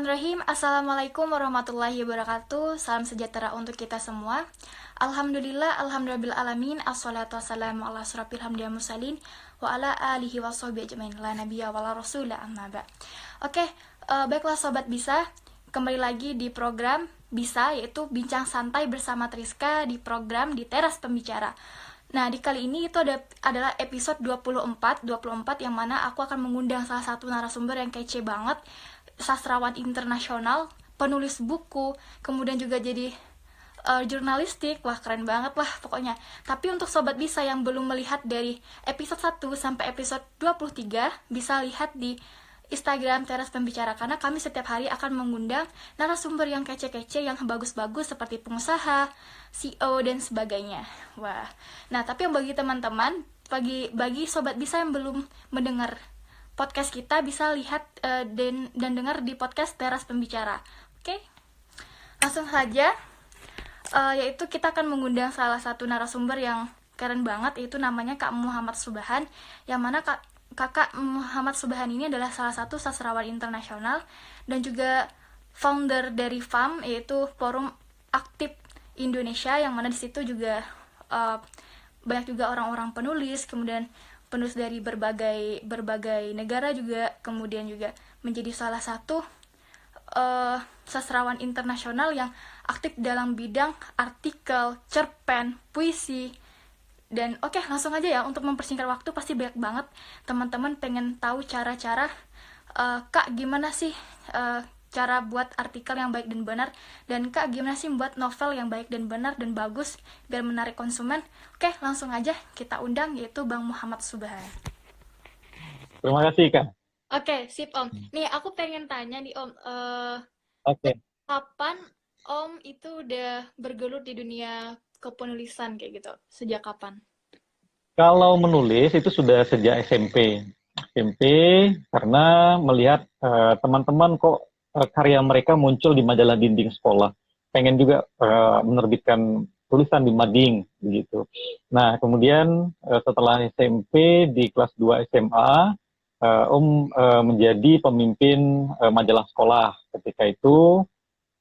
Bismillahirrahmanirrahim. Assalamualaikum warahmatullahi wabarakatuh. Salam sejahtera untuk kita semua. Alhamdulillahirabbil alamin. Assalatu wassalamu ala asrofil hamdiyal mursalin wa ala alihi washabihi ajmain. La nabiyya wala rasula amma ba'd. Oke, baiklah sobat Bisa. Kembali lagi di program Bisa, yaitu bincang santai bersama Triska di program di Teras Pembicara. Nah, di kali ini itu adalah episode 24 yang mana aku akan mengundang salah satu narasumber yang kece banget, sastrawan internasional, penulis buku, kemudian juga jadi jurnalistik. Wah, keren banget lah pokoknya. Tapi untuk sobat Bisa yang belum melihat dari episode 1 sampai episode 23, bisa lihat di Instagram Teras Pembicara, karena kami setiap hari akan mengundang narasumber yang kece-kece, yang bagus-bagus seperti pengusaha, CEO, dan sebagainya. Wah. Nah, tapi yang bagi teman-teman, bagi sobat Bisa yang belum mendengar podcast kita, bisa lihat dan dengar di podcast Teras Pembicara. Oke? Langsung saja, yaitu kita akan mengundang salah satu narasumber yang keren banget, yaitu namanya Kak Muhammad Subhan, yang mana Kakak Muhammad Subhan ini adalah salah satu sastrawan internasional dan juga founder dari FAM, yaitu Forum Aktif Indonesia, yang mana di situ juga banyak juga orang-orang penulis, kemudian penulis dari berbagai negara juga, kemudian juga menjadi salah satu sastrawan internasional yang aktif dalam bidang artikel, cerpen, puisi. Dan oke, langsung aja ya, untuk mempersingkat waktu, pasti banyak banget teman-teman pengen tahu cara-cara Kak, gimana sih cara buat artikel yang baik dan benar, dan Kak, gimana sih buat novel yang baik dan benar dan bagus biar menarik konsumen. Oke, langsung aja kita undang, yaitu Bang Muhammad Subhan. Terima kasih, Kak. Oke, sip Om. Nih, aku pengen tanya nih Om, Oke. kapan Om itu udah bergelut di dunia kepenulisan kayak gitu? Sejak kapan? Kalau menulis itu sudah sejak SMP. SMP karena melihat teman-teman kok karya mereka muncul di majalah dinding sekolah. Pengen juga menerbitkan tulisan di mading begitu. Nah, kemudian setelah SMP di kelas 2 SMA, Om menjadi pemimpin majalah sekolah. Ketika itu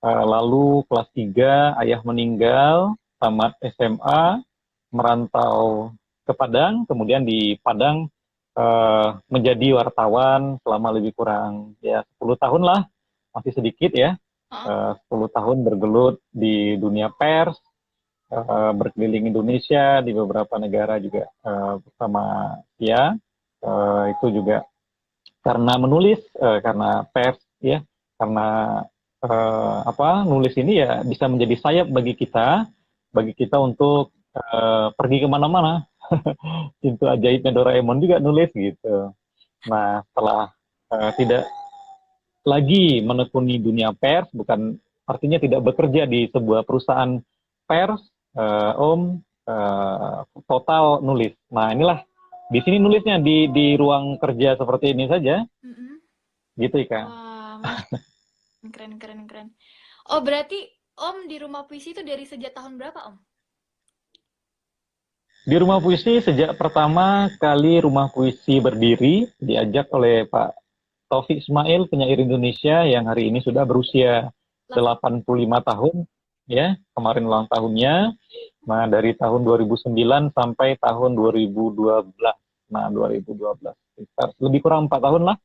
lalu kelas 3 ayah meninggal, tamat SMA, merantau ke Padang, kemudian di Padang menjadi wartawan selama lebih kurang ya 10 tahun lah, masih sedikit ya, 10 tahun bergelut di dunia pers, berkeliling Indonesia, di beberapa negara juga bersama dia, itu juga karena menulis, karena pers ya, karena nulis ini ya bisa menjadi sayap bagi kita untuk pergi kemana-mana. Pintu ajaibnya Doraemon juga nulis gitu. Nah, setelah tidak lagi menekuni dunia pers, bukan artinya tidak bekerja di sebuah perusahaan pers, Om total nulis. Nah, inilah di sini nulisnya di ruang kerja seperti ini saja, gitu Ika. Wah, keren. Oh, berarti Om di rumah puisi itu dari sejak tahun berapa, Om? Di rumah puisi sejak pertama kali rumah puisi berdiri, diajak oleh Pak Taufik Ismail, penyair Indonesia yang hari ini sudah berusia 85 tahun, ya, kemarin ulang tahunnya. Nah, dari tahun 2009 sampai tahun 2012. Nah, 2012. Sekitar lebih kurang 4 tahun lah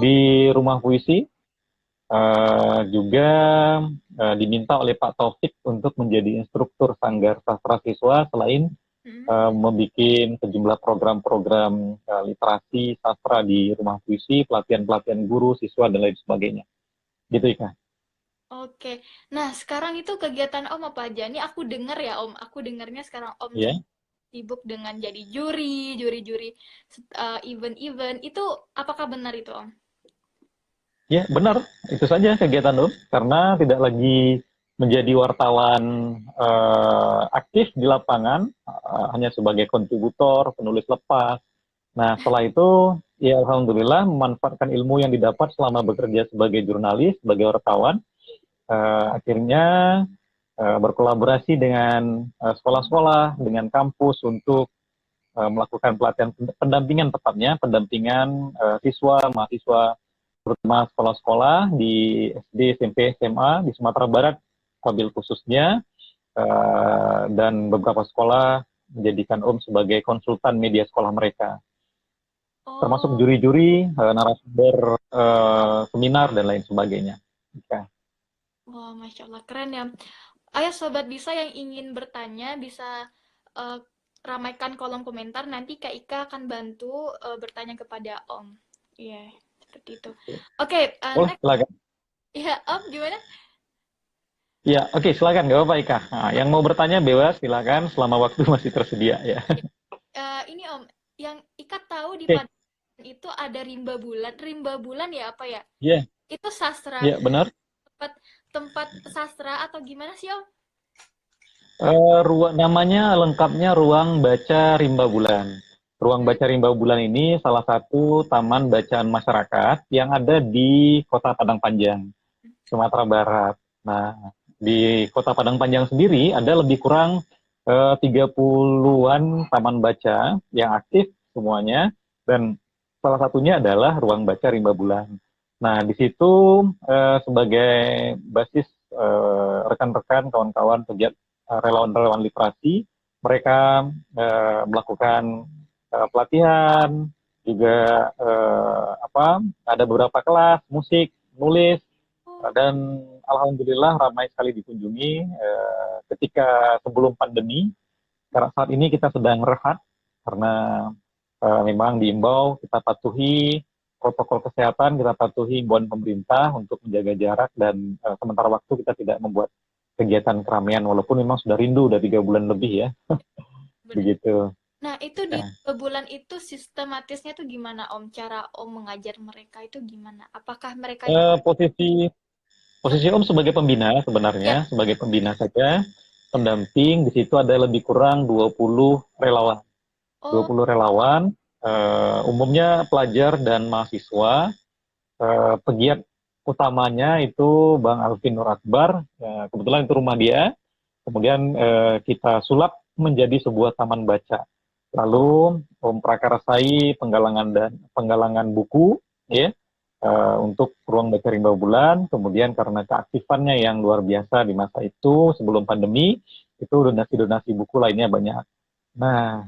di rumah puisi. Juga diminta oleh Pak Taufik untuk menjadi instruktur Sanggar Sastra Siswa, selain membuat sejumlah program-program literasi sastra di rumah puisi, pelatihan-pelatihan guru, siswa, dan lain sebagainya. Gitu, Ika. Oke. Nah, sekarang itu kegiatan Om apa aja? Ini aku dengar ya, Om. Aku dengarnya sekarang Om sibuk dengan jadi juri event-event. Itu apakah benar itu, Om? Ya, benar. Itu saja kegiatan Om. Karena tidak lagi menjadi wartawan aktif di lapangan, hanya sebagai kontributor, penulis lepas. Nah, setelah itu, ya alhamdulillah memanfaatkan ilmu yang didapat selama bekerja sebagai jurnalis, sebagai wartawan. Akhirnya berkolaborasi dengan sekolah-sekolah, dengan kampus untuk melakukan pelatihan pendampingan, tepatnya pendampingan siswa, mahasiswa terutama sekolah-sekolah di SD, SMP, SMA di Sumatera Barat, wabil khususnya, dan beberapa sekolah menjadikan Om sebagai konsultan media sekolah mereka, termasuk Oh, juri-juri, narasumber seminar dan lain sebagainya. Oke. wah, Masya Allah, keren ya. Ayo Sobat Bisa yang ingin bertanya bisa eh, ramaikan kolom komentar, nanti Kak Ika akan bantu bertanya kepada Om. Iya, seperti itu. Oke, Boleh, next. silakan. Ya, Om, gimana? Ya, oke, silakan, nggak apa-apa Ika. Nah, yang mau bertanya bebas, silakan selama waktu masih tersedia ya. Ya, ini Om, yang Ika tahu di Oke, Padang itu ada rimba bulan. Rimba bulan ya apa ya? ya, Itu sastra, ya benar. tempat tempat sastra atau gimana sih Om? Namanya lengkapnya Ruang Baca Rimba Bulan. Ruang Hmm, Baca Rimba Bulan ini salah satu taman bacaan masyarakat yang ada di Kota Padang Panjang, Sumatera Barat. Nah, di Kota Padang Panjang sendiri ada lebih kurang 30-an taman baca yang aktif semuanya, dan salah satunya adalah Ruang Baca Rimba Bulan. Nah, di situ sebagai basis rekan-rekan, kawan-kawan pegiat relawan-relawan literasi, mereka melakukan pelatihan, juga ada beberapa kelas musik, nulis, oh, dan alhamdulillah ramai sekali dikunjungi ketika sebelum pandemi. Karena saat ini kita sedang rehat karena memang diimbau kita patuhi protokol kesehatan, kita patuhi imbauan pemerintah untuk menjaga jarak, dan sementara waktu kita tidak membuat kegiatan keramaian walaupun memang sudah rindu, udah 3 bulan lebih ya, benar. begitu. Nah, itu di Nah, bulan itu sistematisnya tuh gimana Om? Cara Om mengajar mereka itu gimana? Apakah mereka juga posisi yang posisi Om sebagai pembina ya? sebenarnya, sebagai pembina saja, pendamping di situ ada lebih kurang 20 relawan. Oh, 20 relawan, umumnya pelajar dan mahasiswa. Pegiat utamanya itu Bang Alvin Nur Akbar, kebetulan itu rumah dia. Kemudian kita sulap menjadi sebuah taman baca. Lalu memprakarsai penggalangan buku, ya, untuk ruang baca rimba bulan. Kemudian karena keaktifannya yang luar biasa di masa itu sebelum pandemi, itu donasi-donasi buku lainnya banyak. Nah,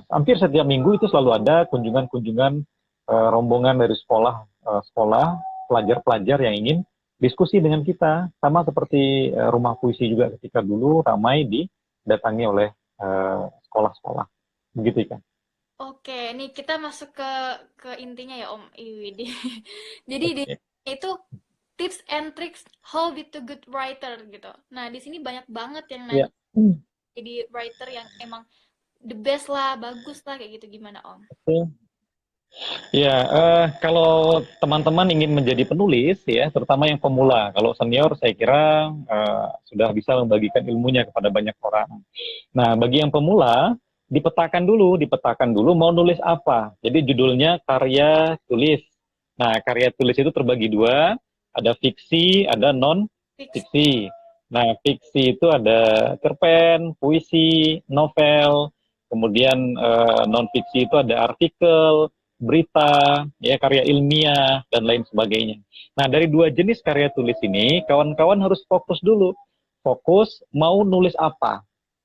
hampir setiap minggu itu selalu ada kunjungan-kunjungan rombongan dari sekolah pelajar-pelajar yang ingin diskusi dengan kita, sama seperti rumah puisi juga ketika dulu ramai didatangi oleh sekolah-sekolah, begitu kan? oke. Nih kita masuk ke intinya ya Om Iwidi. Jadi di Oke. itu tips and tricks how be to good writer gitu. Nah, di sini banyak banget yang nanya Ya. Hmm. jadi writer yang emang the best lah, bagus lah kayak gitu gimana Om? Oke. Ya, kalau teman-teman ingin menjadi penulis ya, terutama yang pemula, kalau senior saya kira sudah bisa membagikan ilmunya kepada banyak orang. Nah, bagi yang pemula, dipetakan dulu mau nulis apa. Jadi judulnya karya tulis. Nah, karya tulis itu terbagi dua, ada fiksi, ada non Fix. fiksi. Nah, fiksi itu ada cerpen, puisi, novel, kemudian non fiksi itu ada artikel, berita, ya karya ilmiah dan lain sebagainya. Nah, dari dua jenis karya tulis ini, kawan-kawan harus fokus dulu. Fokus mau nulis apa.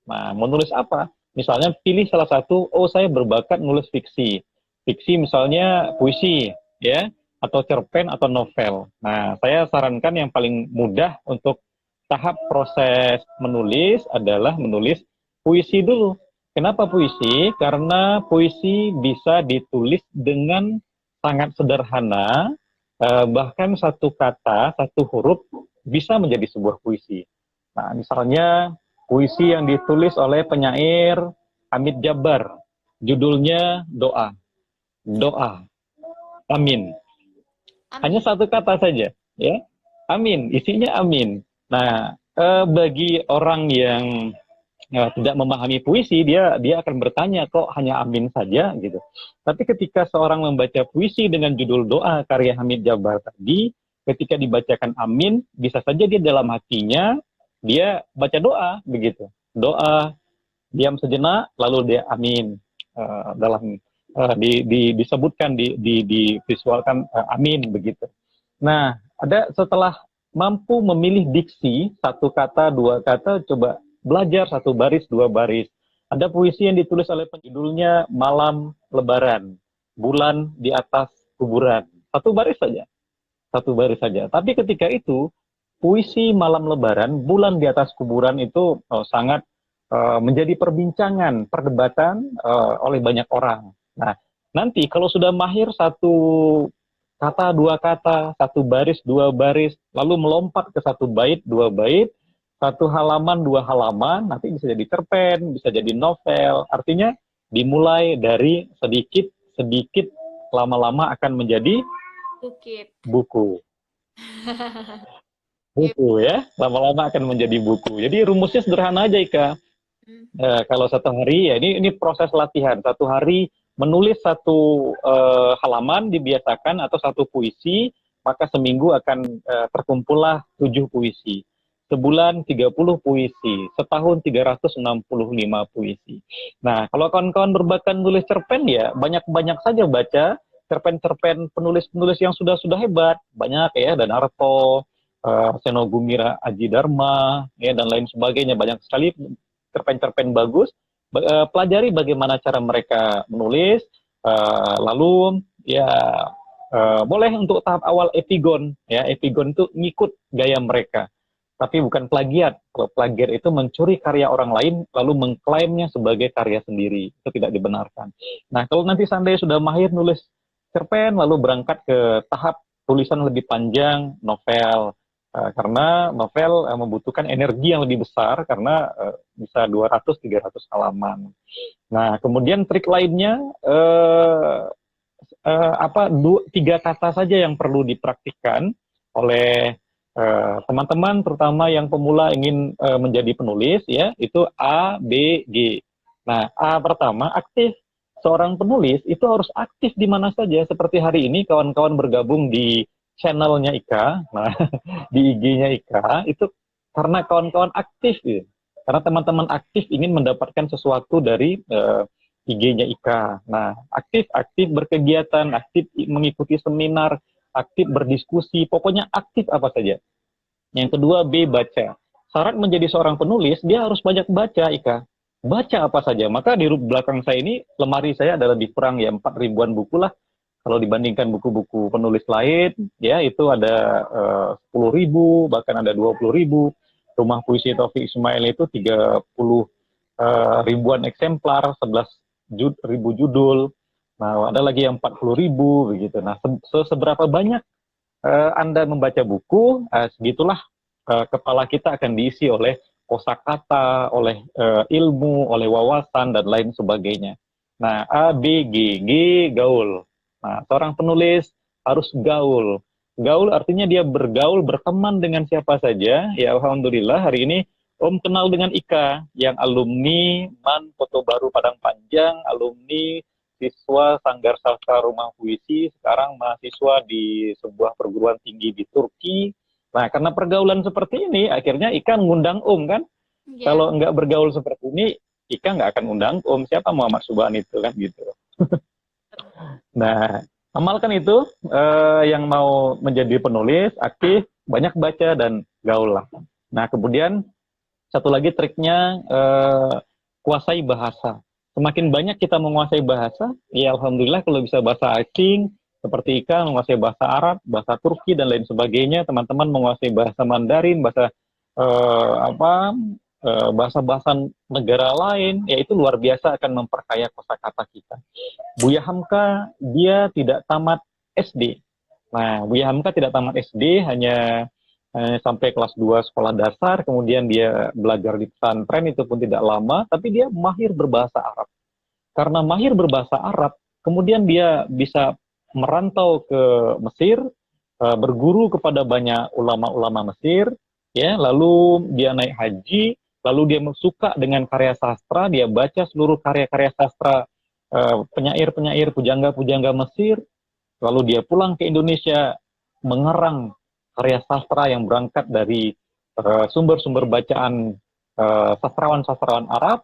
Nah, mau nulis apa? Misalnya pilih salah satu, oh saya berbakat nulis fiksi. Fiksi misalnya puisi, ya, atau cerpen atau novel. Nah, saya sarankan yang paling mudah untuk tahap proses menulis adalah menulis puisi dulu. Kenapa puisi? Karena puisi bisa ditulis dengan sangat sederhana, bahkan satu kata, satu huruf bisa menjadi sebuah puisi. Nah, misalnya puisi yang ditulis oleh penyair Hamid Jabbar, judulnya Doa. Doa. Amin. Hanya Amin. satu kata saja, ya. Amin. Isinya amin. Nah, bagi orang yang tidak memahami puisi, dia dia akan bertanya kok hanya amin saja gitu. Tapi ketika seorang membaca puisi dengan judul Doa karya Hamid Jabbar tadi, ketika dibacakan amin, bisa saja dia dalam hatinya dia baca doa begitu. Doa, diam sejenak, lalu dia amin dalam disebutkan, divisualkan, amin begitu. Nah, setelah mampu memilih diksi, satu kata, dua kata, coba belajar satu baris, dua baris. Ada puisi yang ditulis oleh judulnya Malam Lebaran, Bulan di Atas Kuburan. Satu baris saja, satu baris saja. Tapi ketika itu, puisi Malam Lebaran, Bulan di Atas Kuburan itu sangat menjadi perbincangan, perdebatan oleh banyak orang. Nah, nanti kalau sudah mahir satu kata, dua kata, satu baris, dua baris, lalu melompat ke satu bait, dua bait, satu halaman, dua halaman, nanti bisa jadi cerpen, bisa jadi novel. Artinya dimulai dari sedikit, sedikit, lama-lama akan menjadi Bukit. buku. Buku ya, lama-lama akan menjadi buku. Jadi rumusnya sederhana aja, Ika. Kalau satu hari, ya ini proses latihan. Satu hari menulis satu halaman dibiasakan atau satu puisi, maka seminggu akan terkumpullah 7 puisi. Sebulan 30 puisi, setahun 365 puisi. Nah, kalau kawan-kawan berbakat nulis cerpen ya, banyak-banyak saja baca cerpen-cerpen penulis-penulis yang sudah hebat. Banyak ya, Danarto, Seno Gumira Aji Dharma, ya, dan lain sebagainya. Banyak sekali cerpen-cerpen bagus. Pelajari bagaimana cara mereka menulis, lalu ya boleh untuk tahap awal epigon, ya, epigon itu ngikut gaya mereka, tapi bukan plagiat. Kalau plagiat itu mencuri karya orang lain lalu mengklaimnya sebagai karya sendiri, itu tidak dibenarkan. Nah, kalau nanti seandainya sudah mahir nulis cerpen, lalu berangkat ke tahap tulisan lebih panjang, novel. Karena novel membutuhkan energi yang lebih besar karena bisa 200-300 halaman. Nah, kemudian trik lainnya, tiga kata saja yang perlu dipraktikkan oleh teman-teman, terutama yang pemula ingin menjadi penulis, ya, itu A, B, G. Nah, A pertama, aktif. Seorang penulis itu harus aktif di mana saja. Seperti hari ini kawan-kawan bergabung di channelnya Ika, nah di IG-nya Ika, itu karena kawan-kawan aktif, gitu. Karena teman-teman aktif ingin mendapatkan sesuatu dari IG-nya Ika. Nah, aktif berkegiatan, aktif mengikuti seminar, aktif berdiskusi, pokoknya aktif apa saja. Yang kedua, B, baca. Syarat menjadi seorang penulis, dia harus banyak baca, Ika. Baca apa saja. Maka di belakang saya ini, lemari saya ada lebih kurang ya 4 ribuan buku lah. Kalau dibandingkan buku-buku penulis lain, ya itu ada 10 ribu, bahkan ada 20 ribu. Rumah Puisi Taufik Ismail itu 30 ribuan eksemplar, 11 ribu judul. Nah, ada lagi yang 40 ribu, begitu. Nah, seberapa banyak Anda membaca buku, segitulah kepala kita akan diisi oleh kosakata, oleh ilmu, oleh wawasan, dan lain sebagainya. Nah, A, B, G. G, gaul. Nah, seorang penulis harus gaul. Gaul artinya dia bergaul, berteman dengan siapa saja. Ya, alhamdulillah hari ini Om kenal dengan Ika, yang alumni MAN Foto Baru Padang Panjang, alumni siswa Sanggar Sastra Rumah Puisi, sekarang mahasiswa di sebuah perguruan tinggi di Turki. Nah, karena pergaulan seperti ini, akhirnya Ika ngundang Om, kan? Ya. Kalau nggak bergaul seperti ini, Ika nggak akan undang Om. Siapa Muhammad Subhan itu, kan gitu. Nah, amalkan itu, yang mau menjadi penulis, aktif, banyak baca, dan gaul lah. Nah, kemudian satu lagi triknya, kuasai bahasa. Semakin banyak kita menguasai bahasa, ya alhamdulillah kalau bisa bahasa asing, seperti Ika menguasai bahasa Arab, bahasa Turki, dan lain sebagainya, teman-teman menguasai bahasa Mandarin, bahasa-bahasa negara lain, ya itu luar biasa akan memperkaya kosakata kita. Buya Hamka, dia tidak tamat SD. Nah, Buya Hamka tidak tamat SD, hanya sampai kelas 2 sekolah dasar, kemudian dia belajar di pesantren, itu pun tidak lama, tapi dia mahir berbahasa Arab. Karena mahir berbahasa Arab, kemudian dia bisa merantau ke Mesir, berguru kepada banyak ulama-ulama Mesir, ya, lalu dia naik haji, lalu dia suka dengan karya sastra, dia baca seluruh karya-karya sastra penyair-penyair, pujangga-pujangga Mesir, lalu dia pulang ke Indonesia mengerang karya sastra yang berangkat dari sumber-sumber bacaan sastrawan-sastrawan Arab,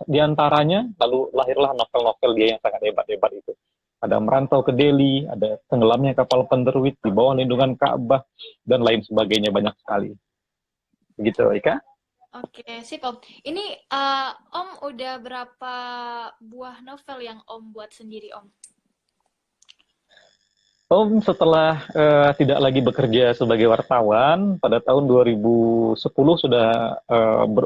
di antaranya lalu lahirlah novel-novel dia yang sangat hebat-hebat itu. Ada Merantau ke Delhi, ada Tenggelamnya Kapal Penderuit, Di Bawah Lindungan Ka'bah, dan lain sebagainya, banyak sekali. Begitu, Ika. Oke, sip Om. Ini Om udah berapa buah novel yang Om buat sendiri Om? Om setelah tidak lagi bekerja sebagai wartawan, pada tahun 2010 sudah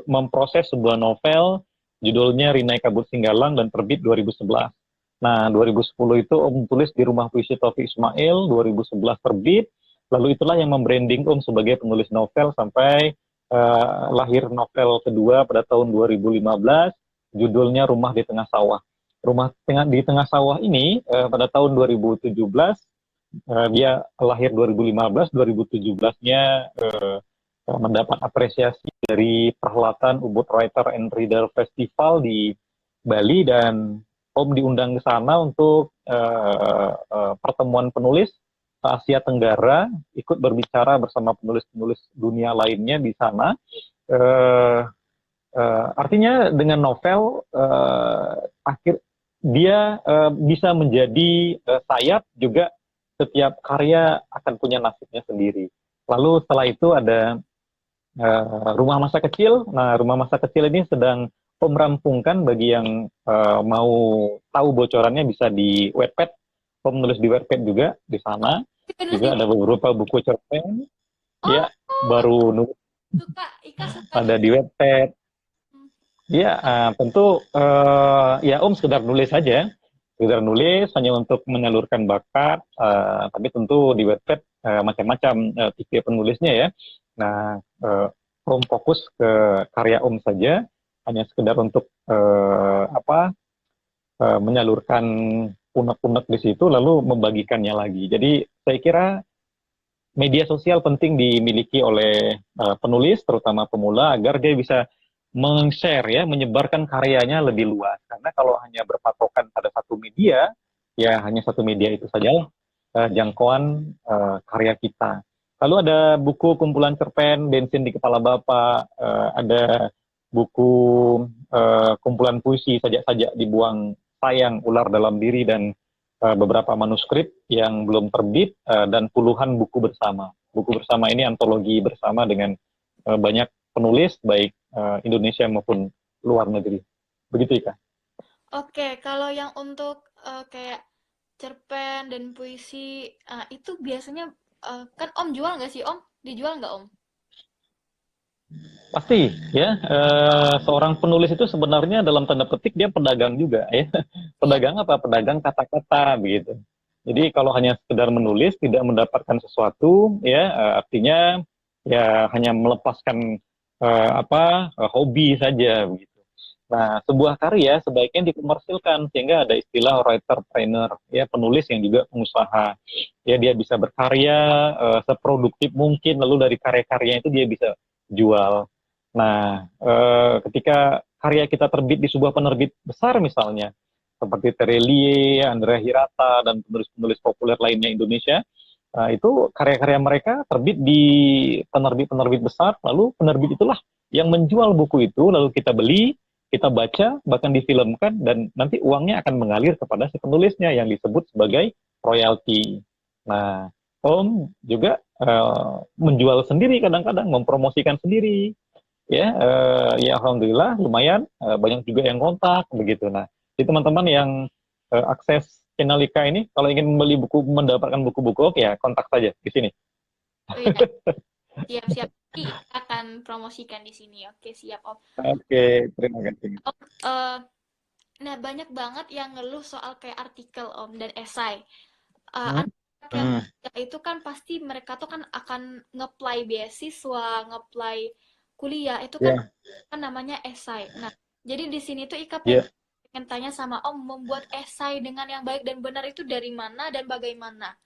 memproses sebuah novel, judulnya Rinai Kabut Singgalang, dan terbit 2011. Nah, 2010 itu Om tulis di Rumah Puisi Taufik Ismail, 2011 terbit, lalu itulah yang membranding Om sebagai penulis novel sampai lahir novel kedua pada tahun 2015, judulnya Rumah di Tengah Sawah. Di Tengah Sawah ini pada tahun 2017, dia lahir 2015, 2017-nya mendapat apresiasi dari perhelatan Ubud Writer and Reader Festival di Bali, dan Om diundang ke sana untuk pertemuan penulis Asia Tenggara, ikut berbicara bersama penulis-penulis dunia lainnya di sana. Artinya dengan novel dia bisa menjadi sayap juga. Setiap karya akan punya nasibnya sendiri. Lalu setelah itu ada Rumah Masa Kecil. Nah, Rumah Masa Kecil ini sedang Om rampungkan. Bagi yang mau tahu bocorannya bisa di Wattpad. Om nulis di Wattpad juga di sana. Juga ada beberapa buku cerpen. Ya, baru nulis. Ika suka Ada di Wattpad. Ya, tentu ya Om sekedar nulis saja. Sekedar nulis hanya untuk menyalurkan bakat, tapi tentu di Wattpad macam-macam tipe penulisnya ya. Nah, Om fokus ke karya Om saja, hanya sekedar untuk menyalurkan unek-unek di situ, lalu membagikannya lagi. Jadi saya kira media sosial penting dimiliki oleh penulis, terutama pemula, agar dia bisa meng-share ya, menyebarkan karyanya lebih luas. Karena kalau hanya berpatokan pada satu media, ya hanya satu media itu sajalah jangkauan karya kita. Lalu ada buku kumpulan cerpen Bensin di Kepala Bapak, ada buku kumpulan puisi Sajak-sajak Dibuang Sayang, Ular Dalam Diri, dan beberapa manuskrip yang belum terbit, dan puluhan buku bersama. Buku bersama ini antologi bersama dengan banyak penulis, baik Indonesia maupun luar negeri. Begitu, Ika. Oke, kalau yang untuk kayak cerpen dan puisi, itu biasanya kan Om jual nggak sih Om? Dijual nggak Om? Pasti, ya. Seorang penulis itu sebenarnya dalam tanda petik dia pedagang juga, ya. Iya. Pedagang apa? Pedagang kata-kata, begitu. Jadi kalau hanya sekedar menulis tidak mendapatkan sesuatu, ya artinya ya hanya melepaskan hobi saja, begitu. Nah, sebuah karya sebaiknya dikomersilkan sehingga ada istilah writer-trainer, ya, penulis yang juga pengusaha. Ya, dia bisa berkarya seproduktif mungkin, lalu dari karya-karyanya itu dia bisa jual. Nah, ketika karya kita terbit di sebuah penerbit besar misalnya, seperti Terelie, Andrea Hirata, dan penulis-penulis populer lainnya Indonesia, itu karya-karya mereka terbit di penerbit-penerbit besar, lalu penerbit itulah yang menjual buku itu, lalu kita beli, kita baca, bahkan difilmkan, dan nanti uangnya akan mengalir kepada si penulisnya yang disebut sebagai royalti. Nah, Om juga menjual sendiri kadang-kadang, mempromosikan sendiri. Ya alhamdulillah lumayan, banyak juga yang kontak begitu. Nah, jadi teman-teman yang akses channel Ika ini, kalau ingin membeli buku, mendapatkan buku-buku, ya kontak saja di sini. Oh iya, siap-siap. Nanti akan promosikan di sini. Oke, siap Om. Oke, terima kasih. Om, nah banyak banget yang ngeluh soal kayak artikel Om dan esai. Hmm? Anak yang Hmm. itu kan pasti mereka tuh kan akan ngeplay beasiswa, ngeplay kuliah, itu kan Ya, namanya esai. Nah, jadi di sini tuh Ika ya, pengen tanya sama Om, membuat esai dengan yang baik dan benar itu dari mana dan bagaimana?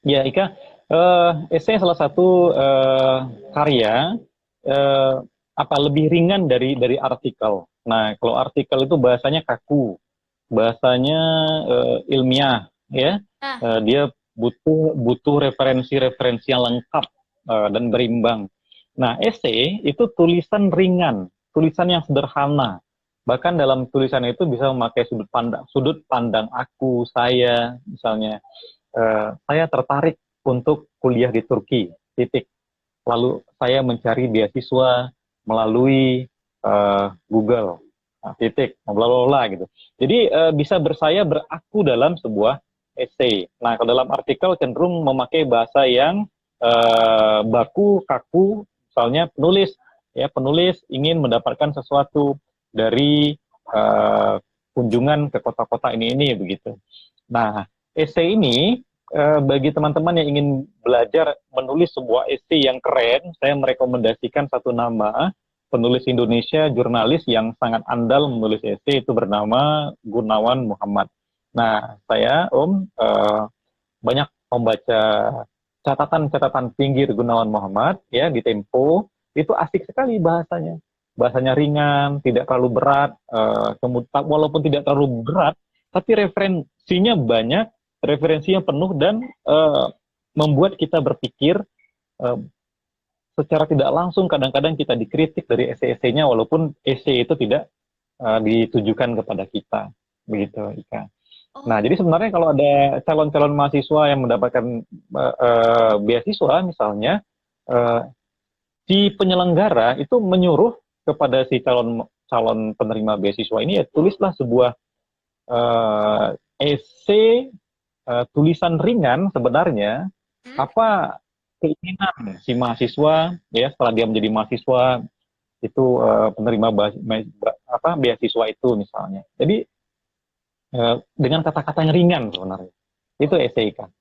ya Ika. Esai salah satu karya eh, lebih ringan dari artikel. Nah, kalau artikel itu bahasanya kaku, bahasanya ilmiah, ya. Nah, Dia butuh referensi-referensi yang lengkap dan berimbang. Nah, esai itu tulisan ringan, tulisan yang sederhana. Bahkan dalam tulisan itu bisa memakai sudut pandang aku, saya, misalnya saya tertarik untuk kuliah di Turki, titik. Lalu saya mencari beasiswa melalui Google, nah, titik, bla bla bla gitu. Jadi bisa beraku dalam sebuah essay. Nah, kalau dalam artikel cenderung memakai bahasa yang baku, kaku, misalnya penulis ingin mendapatkan sesuatu dari kunjungan ke kota-kota ini begitu. Nah, essay ini bagi teman-teman yang ingin belajar menulis sebuah essay yang keren, saya merekomendasikan satu nama penulis Indonesia, jurnalis yang sangat andal menulis essay, itu bernama Gunawan Muhammad. Nah, saya banyak membaca catatan-catatan pinggir Gunawan Muhammad ya di Tempo, itu asik sekali bahasanya. Bahasanya ringan, tidak terlalu berat, walaupun tidak terlalu berat, tapi referensinya banyak, referensinya penuh, dan membuat kita berpikir secara tidak langsung. Kadang-kadang kita dikritik dari essay-essaynya, walaupun essay itu tidak ditujukan kepada kita. Begitu, Ika. Nah, Oh, jadi sebenarnya kalau ada calon-calon mahasiswa yang mendapatkan beasiswa, misalnya, uh, si penyelenggara itu menyuruh kepada si calon penerima beasiswa ini, ya tulislah sebuah essay, tulisan ringan sebenarnya, hmm? apa keinginan si mahasiswa ya setelah dia menjadi mahasiswa itu, penerima beasiswa itu misalnya. Jadi dengan kata-kata yang ringan sebenarnya. Itu Oh, essay kan.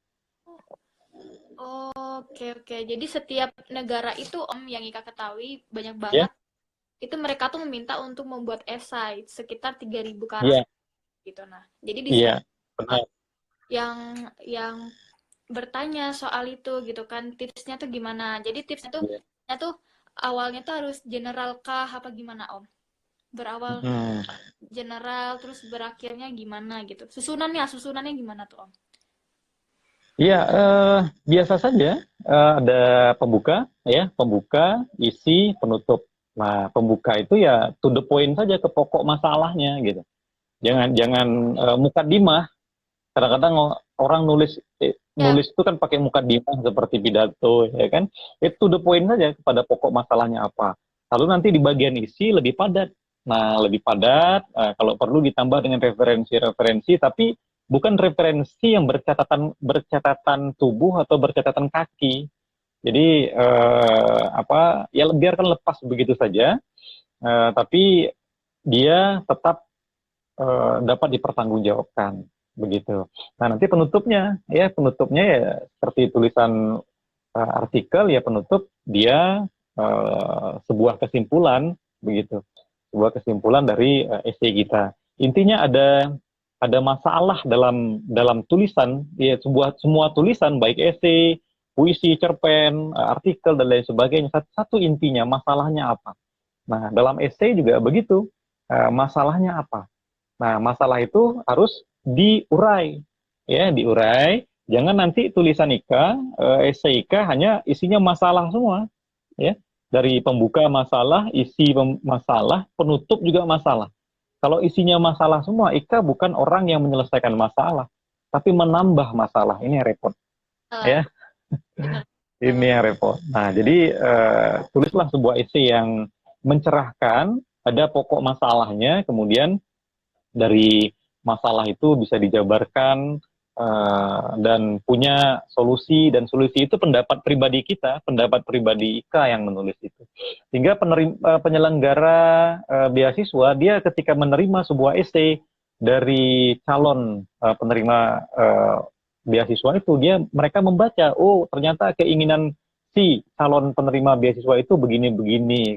oke oke. Jadi setiap negara itu Om yang Ika ketahui banyak Ya, banget itu mereka tuh meminta untuk membuat esai sekitar 3.000 iya, karakter gitu. Nah, jadi di iya, sana benar. yang bertanya soal itu gitu kan, tipsnya tuh gimana. Jadi Iya. tipsnya tuh awalnya tuh harus general kah apa gimana Om? Berawal Hmm. general terus berakhirnya gimana gitu. Susunannya gimana tuh Om? Iya, biasa saja. Ada pembuka, ya, pembuka, isi, penutup. Nah, pembuka itu ya to the point saja, ke pokok masalahnya gitu. Jangan jangan mukadimah. Kadang-kadang orang Ya, nulis itu kan pakai mukadimah seperti pidato, ya kan? Itu to the point saja kepada pokok masalahnya apa. Lalu nanti di bagian isi lebih padat. Nah, lebih padat, kalau perlu ditambah dengan referensi-referensi, tapi bukan referensi yang bercatatan tubuh atau bercatatan kaki. Jadi ya biarkan lepas begitu saja, tapi dia tetap dapat dipertanggungjawabkan begitu. Nah, nanti penutupnya ya seperti tulisan artikel, ya penutup dia sebuah kesimpulan begitu. Sebuah kesimpulan dari essay kita. Intinya ada masalah dalam tulisan, ya semua tulisan baik essay, puisi, cerpen, artikel dan lain sebagainya. Satu intinya masalahnya apa. Nah, dalam essay juga begitu. Masalahnya apa? Nah, masalah itu harus diurai, ya, diurai. Jangan nanti tulisan Ika, esai Ika hanya isinya masalah semua, ya. Dari pembuka masalah, masalah, penutup juga masalah. Kalau isinya masalah semua, Ika bukan orang yang menyelesaikan masalah, tapi menambah masalah. Ini yang repot, eh, ya. bener Ini banget. yang repot. Nah, jadi tulislah sebuah esai yang mencerahkan, ada pokok masalahnya, kemudian dari masalah itu bisa dijabarkan dan punya solusi, dan solusi itu pendapat pribadi kita, pendapat pribadi Ika yang menulis itu. Sehingga penyelenggara beasiswa, dia ketika menerima sebuah essay dari calon penerima beasiswa itu, mereka membaca, oh ternyata keinginan si calon penerima beasiswa itu begini-begini.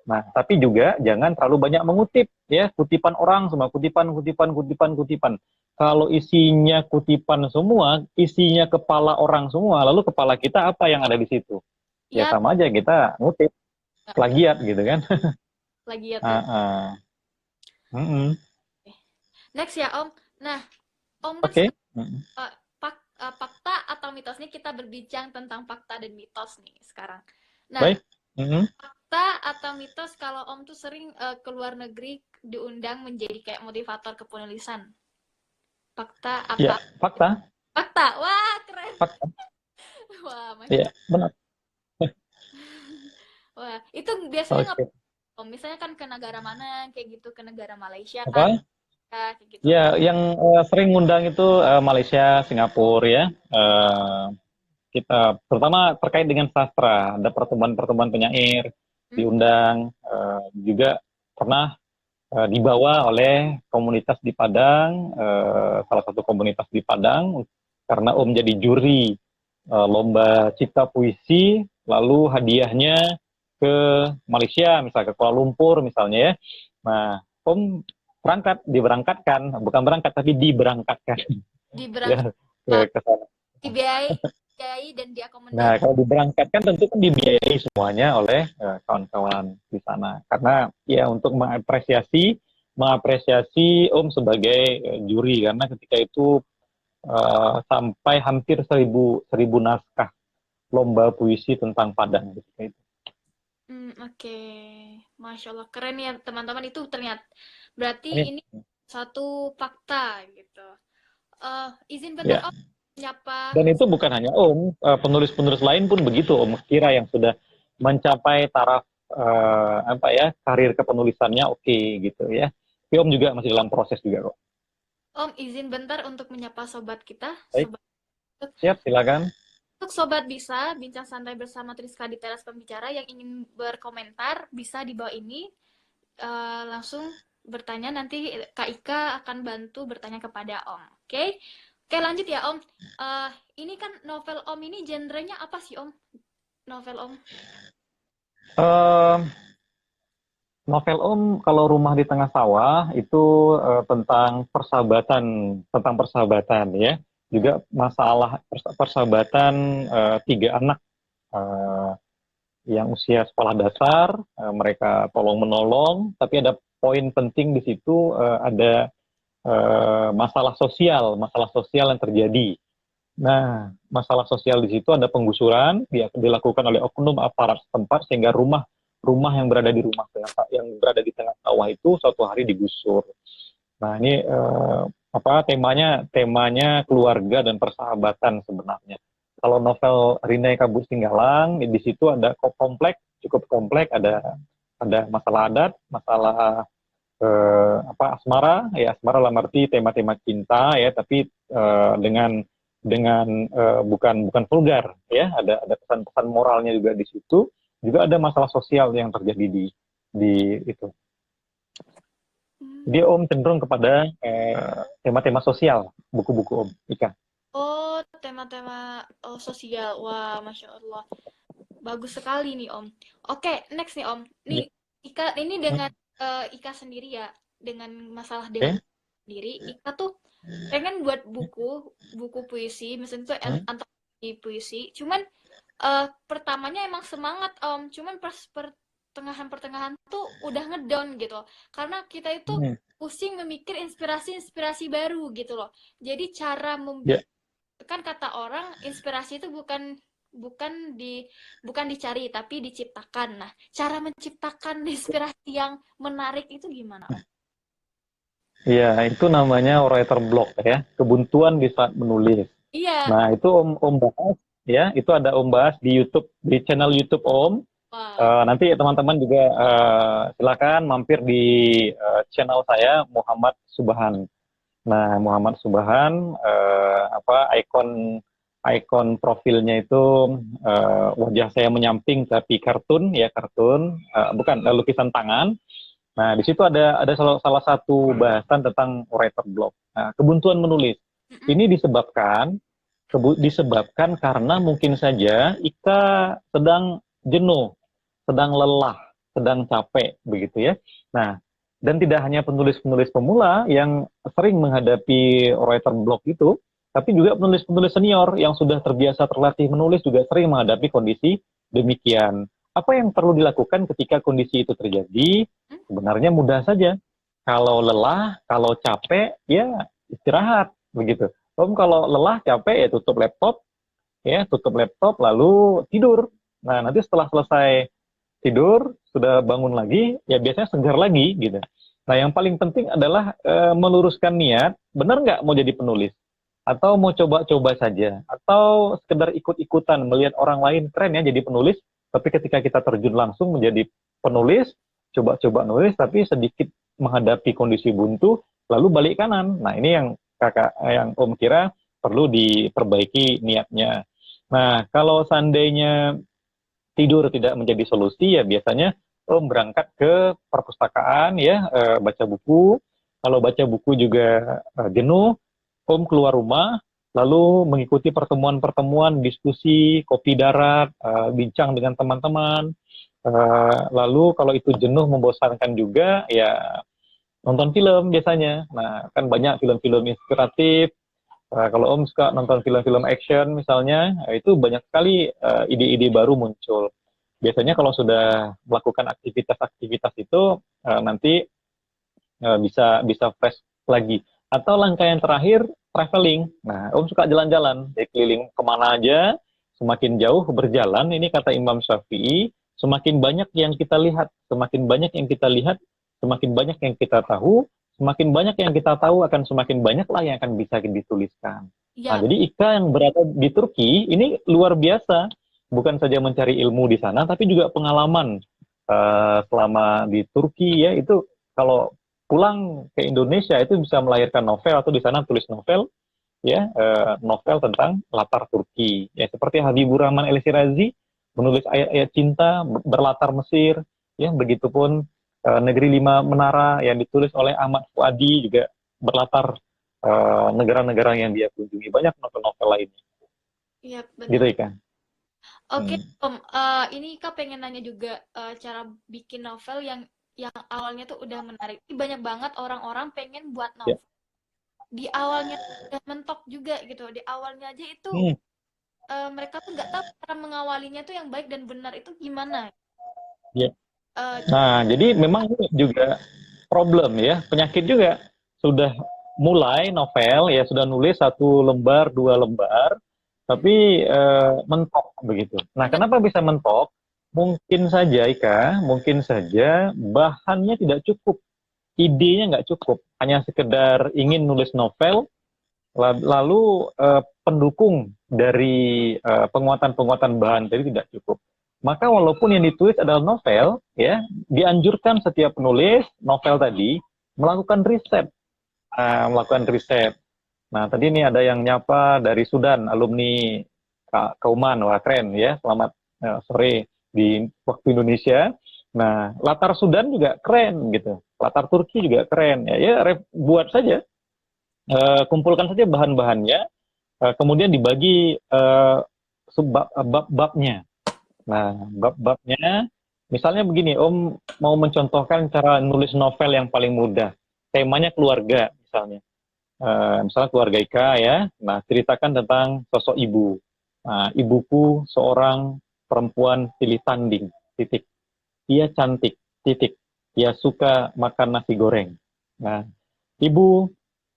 Nah, tapi juga jangan terlalu banyak mengutip, ya, kutipan orang semua, kutipan, kutipan, kutipan, kutipan. Kalau isinya kutipan semua, isinya kepala orang semua, lalu kepala kita apa yang ada di situ? Ya Ya, sama aja kita ngutip, plagiat gitu kan. lagi ya tuh. Ah, ah. Mm-mm. Next ya Om. Nah, Om kan Oke. Mm-mm. fakta atau mitos nih kita berbincang tentang fakta dan mitos nih sekarang. Nah, Baik. Mm-mm. fakta atau mitos kalau Om tuh sering ke luar negeri diundang menjadi kayak motivator kepenulisan? Fakta Ya, atau fakta, fakta? Wah, keren. fakta. Wah, Masya Ya, Allah. benar. Wah, itu biasanya Oke. Om? Misalnya kan ke negara mana, kayak gitu, ke negara Malaysia kah? Apa? Kayak gitu. Ya, yang sering ngundang itu Malaysia, Singapura ya. Kita terutama terkait dengan sastra, ada pertemuan-pertemuan penyair Hmm? diundang, juga pernah dibawa oleh komunitas di Padang, salah satu komunitas di Padang, karena Om jadi juri lomba cipta puisi, lalu hadiahnya ke Malaysia, misalnya ke Kuala Lumpur misalnya ya. Nah, Om diberangkatkan, bukan berangkat tapi diberangkatkan ya Diberangkat, ke sana. dibiayai dan Nah, diakomodasi. kalau diberangkatkan tentu kan dibiayai semuanya oleh kawan-kawan di sana. Karena ya untuk mengapresiasi Om sebagai juri, karena ketika itu sampai hampir seribu naskah lomba puisi tentang Padang ketika itu. Oke. Masya Allah, keren ya teman-teman, itu ternyata. Berarti Ini ini satu fakta gitu. Izin bentar ya. Om, nyapa. Dan itu bukan hanya Om, penulis-penulis lain pun begitu Om. Kira yang sudah mencapai taraf apa ya karir kepenulisannya oke gitu ya. Tapi Om juga masih dalam proses juga kok. Om, izin bentar untuk menyapa sobat kita. Baik, Sobat, siap silakan. untuk sobat bisa bincang santai bersama Triska di teras pembicara yang ingin berkomentar bisa di bawah ini. Langsung bertanya, nanti Kak Ika akan bantu bertanya kepada Om. Oke? Oke, lanjut ya Om. Eh, ini kan novel Om ini genrenya apa sih Om? Novel Om. Eh, Novel Om kalau Rumah di Tengah Sawah itu tentang persahabatan ya. Hmm? Juga masalah persahabatan tiga anak eh, yang usia sekolah dasar, mereka tolong menolong, tapi ada poin penting di situ, ada masalah sosial yang terjadi. Nah, masalah sosial di situ ada penggusuran dilakukan oleh oknum aparat setempat sehingga rumah yang berada di tengah sawah itu suatu hari digusur. Nah, ini temanya keluarga dan persahabatan sebenarnya. Kalau novel Rinai Kabut Singgalang di situ ada cukup kompleks, ada masalah adat, masalah asmara, ya asmara dalam arti tema-tema cinta ya, tapi dengan bukan vulgar ya, ada pesan-pesan moralnya juga di situ, juga ada masalah sosial yang terjadi di itu. Hmm. Jadi Om cenderung kepada tema-tema sosial buku-buku Om Ika. Oh, tema-tema sosial. Wah, Masya Allah. Bagus sekali nih Om. Oke, next nih Om. Nih, Ya. Ika ini Hmm, dengan Ika sendiri ya, dengan masalah dengan Oke. sendiri, Ika tuh pengen buat buku puisi, misalnya itu Hmm, antologi puisi. Cuman pertamanya emang semangat Om, cuman pas pertengahan-pertengahan tuh udah ngedown gitu. Karena kita itu hmm, pusing memikir inspirasi-inspirasi baru gitu loh. Jadi cara ya. kan kata orang inspirasi itu bukan di bukan dicari tapi diciptakan. Nah, cara menciptakan inspirasi yang menarik itu gimana, Om? Ya, itu namanya writer block ya, kebuntuan di saat menulis. Iya. Nah, itu Om bahas ya, itu ada Om bahas di YouTube, di channel YouTube Om. Wah. Nanti teman-teman juga silakan mampir di channel saya Muhammad Subhan. Nah, Muhammad Subhan, ikon profilnya itu wajah saya menyamping tapi kartun, bukan lukisan tangan. Nah, di situ ada salah satu bahasan tentang writer block. Nah, kebuntuan menulis. Mm-mm. Ini disebabkan karena mungkin saja Ika sedang jenuh, sedang lelah, sedang capek, begitu ya. Nah, dan tidak hanya penulis-penulis pemula yang sering menghadapi writer block itu, tapi juga penulis-penulis senior yang sudah terbiasa terlatih menulis juga sering menghadapi kondisi demikian. Apa yang perlu dilakukan ketika kondisi itu terjadi? Hmm? Sebenarnya mudah saja. Kalau lelah, kalau capek, ya istirahat, begitu. Kalau lelah, capek, ya tutup laptop lalu tidur. Nah, nanti setelah selesai tidur, sudah bangun lagi, ya biasanya segar lagi gitu. Nah, yang paling penting adalah meluruskan niat, benar nggak mau jadi penulis? Atau mau coba-coba saja? Atau sekedar ikut-ikutan melihat orang lain keren ya jadi penulis, tapi ketika kita terjun langsung menjadi penulis, coba-coba nulis, tapi sedikit menghadapi kondisi buntu, lalu balik kanan. Nah, ini yang yang Om kira perlu diperbaiki niatnya. Nah, kalau seandainya tidur tidak menjadi solusi, ya biasanya Om berangkat ke perpustakaan ya, baca buku. Kalau baca buku juga jenuh, Om keluar rumah, lalu mengikuti pertemuan-pertemuan, diskusi, kopi darat, bincang dengan teman-teman. Lalu kalau itu jenuh, membosankan juga, ya nonton film biasanya. Nah, kan banyak film-film inspiratif. Kalau Om suka nonton film-film action misalnya, itu banyak sekali ide-ide baru muncul. Biasanya kalau sudah melakukan aktivitas-aktivitas itu nanti bisa bisa fresh lagi. Atau langkah yang terakhir traveling. Nah, Om suka jalan-jalan, jadi keliling kemana aja, semakin jauh berjalan. Ini kata Imam Syafi'i, semakin banyak yang kita lihat, semakin banyak yang kita lihat, semakin banyak yang kita tahu, semakin banyak yang kita tahu akan semakin banyaklah yang akan bisa dituliskan. Nah, Ya, jadi Ika yang berada di Turki ini luar biasa, bukan saja mencari ilmu di sana, tapi juga pengalaman selama di Turki ya itu kalau pulang ke Indonesia itu bisa melahirkan novel atau di sana tulis novel ya novel tentang latar Turki ya seperti Habibur Rahman El Shirazi menulis ayat-ayat cinta berlatar Mesir ya begitupun Negeri Lima Menara yang ditulis oleh Ahmad Fuadi juga berlatar negara-negara yang dia kunjungi banyak novel-novel lainnya iya gitu benar. Ikan. Oke, Hmm. Om, ini Kak pengen nanya juga cara bikin novel yang awalnya tuh udah menarik. Ini banyak banget orang-orang pengen buat Ya. novel. Di awalnya udah mentok juga gitu. Di awalnya aja itu Hmm. mereka tuh nggak tahu cara mengawalinya tuh yang baik dan benar itu gimana. Ya. Eh, Nah, jadi memang ini juga problem ya, penyakit juga. Sudah mulai novel ya, sudah nulis satu lembar, dua lembar, tapi mentok begitu. Nah, benar, kenapa bisa mentok? Mungkin saja, Ika, mungkin saja bahannya tidak cukup, idenya nggak cukup, hanya sekedar ingin nulis novel, lalu pendukung dari penguatan-penguatan bahan tadi tidak cukup. Maka walaupun yang ditulis adalah novel, ya dianjurkan setiap penulis novel tadi melakukan riset, melakukan riset. Nah tadi ini ada yang nyapa dari Sudan, alumni Kak Kauman, wah keren ya, selamat sore di waktu Indonesia. Nah latar Sudan juga keren gitu, latar Turki juga keren ya, buat saja, kumpulkan saja bahan-bahannya, kemudian dibagi bab-babnya. Nah, bab-babnya, misalnya begini, Om mau mencontohkan cara nulis novel yang paling mudah. Temanya keluarga, misalnya. Misalnya keluarga Ika ya. Nah, ceritakan tentang sosok ibu. Nah, ibuku seorang perempuan pilih tanding, titik. Dia cantik, titik. Dia suka makan nasi goreng. Nah, ibu